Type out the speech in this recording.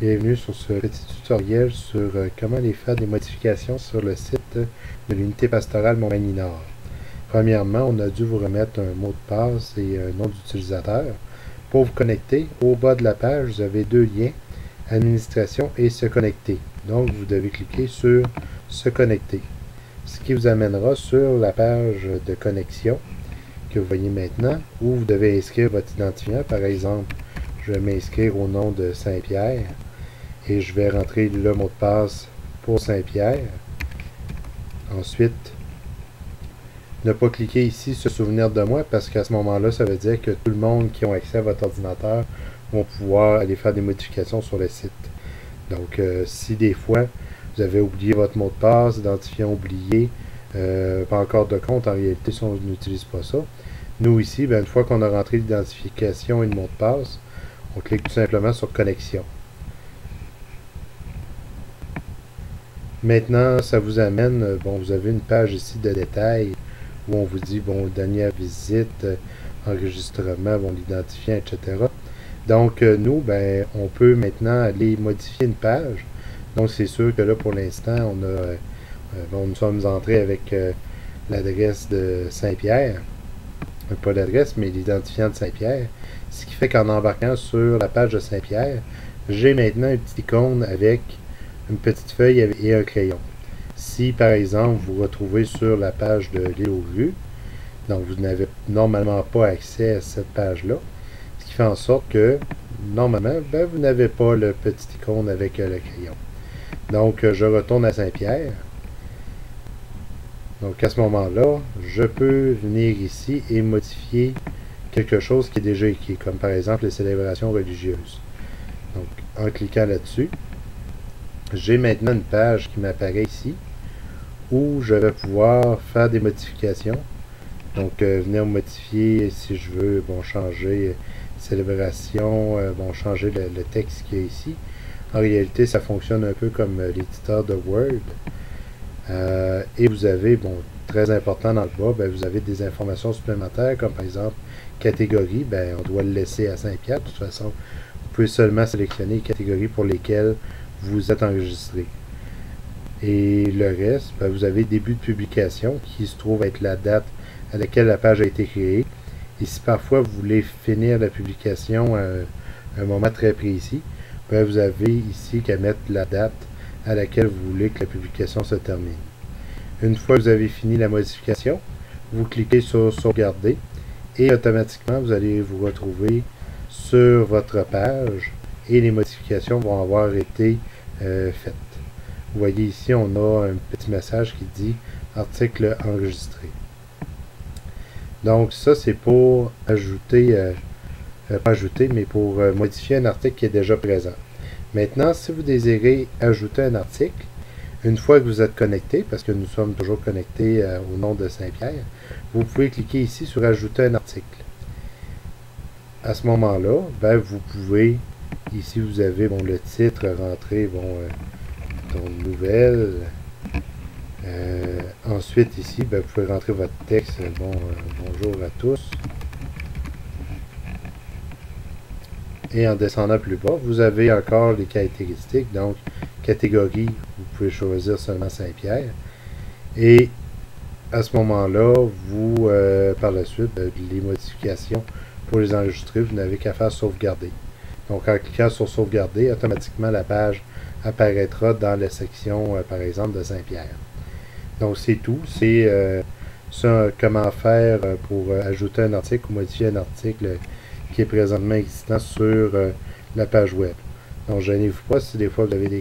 Bienvenue sur ce petit tutoriel sur comment aller faire des modifications sur le site de l'unité pastorale Montmagny-Nord. Premièrement, on a dû vous remettre un mot de passe et un nom d'utilisateur. Pour vous connecter, au bas de la page, vous avez deux liens, administration et se connecter. Donc, vous devez cliquer sur se connecter, ce qui vous amènera sur la page de connexion que vous voyez maintenant, où vous devez inscrire votre identifiant. Par exemple, je vais m'inscrire au nom de Saint-Pierre et je vais rentrer le mot de passe pour Saint-Pierre. Ensuite, ne pas cliquer ici se souvenir de moi, parce qu'à ce moment-là, ça veut dire que tout le monde qui a accès à votre ordinateur vont pouvoir aller faire des modifications sur le site. Donc, si des fois vous avez oublié votre mot de passe, identifiant oublié, pas encore de compte, en réalité, si on n'utilise pas ça. Nous ici, une fois qu'on a rentré l'identification et le mot de passe, on clique tout simplement sur connexion. Maintenant, ça vous amène, vous avez une page ici de détails où on vous dit, dernière visite, enregistrement, l'identifiant, etc. Donc, nous, on peut maintenant aller modifier une page. Donc, c'est sûr que là, pour l'instant, on a, nous sommes entrés avec l'adresse de Saint-Pierre. Pas l'adresse, mais l'identifiant de Saint-Pierre. Ce qui fait qu'en embarquant sur la page de Saint-Pierre, j'ai maintenant une petite icône avec une petite feuille et un crayon. Si, par exemple, vous vous retrouvez sur la page de l'île aux vues, donc vous n'avez normalement pas accès à cette page-là, ce qui fait en sorte que, normalement, vous n'avez pas le petit icône avec le crayon. Donc, je retourne à Saint-Pierre. Donc, à ce moment-là, je peux venir ici et modifier quelque chose qui est déjà écrit, comme par exemple les célébrations religieuses. Donc, en cliquant là-dessus, j'ai maintenant une page qui m'apparaît ici, où je vais pouvoir faire des modifications. Donc, venir modifier, si je veux, changer célébration, changer le texte qui est ici. En réalité, ça fonctionne un peu comme l'éditeur de Word. Et vous avez, très important dans le bas, vous avez des informations supplémentaires, comme par exemple, catégorie, on doit le laisser à Saint-Pierre. De toute façon, vous pouvez seulement sélectionner les catégories pour lesquelles vous êtes enregistré. Et le reste, vous avez début de publication, qui se trouve être la date à laquelle la page a été créée. Et si parfois vous voulez finir la publication à un moment très précis, vous avez ici qu'à mettre la date à laquelle vous voulez que la publication se termine. Une fois que vous avez fini la modification, vous cliquez sur sauvegarder et automatiquement vous allez vous retrouver sur votre page et les modifications vont avoir été faites. Vous voyez ici, on a un petit message qui dit article enregistré. Donc ça, c'est pour ajouter, pas ajouter, mais pour modifier un article qui est déjà présent. Maintenant, si vous désirez ajouter un article, une fois que vous êtes connecté, parce que nous sommes toujours connectés au nom de Saint-Pierre, vous pouvez cliquer ici sur ajouter un article. À ce moment-là, vous pouvez, ici vous avez le titre, rentrer, nouvelle. Ensuite ici, vous pouvez rentrer votre texte, bonjour à tous. Et en descendant plus bas, vous avez encore les caractéristiques. Donc, catégorie, vous pouvez choisir seulement Saint-Pierre. Et à ce moment-là, vous, par la suite, les modifications pour les enregistrer, vous n'avez qu'à faire sauvegarder. Donc, en cliquant sur sauvegarder, automatiquement, la page apparaîtra dans la section, par exemple, de Saint-Pierre. Donc, c'est tout. C'est ça, comment faire pour ajouter un article ou modifier un article qui est présentement existant sur la page web. Donc, gênez-vous pas si des fois vous avez des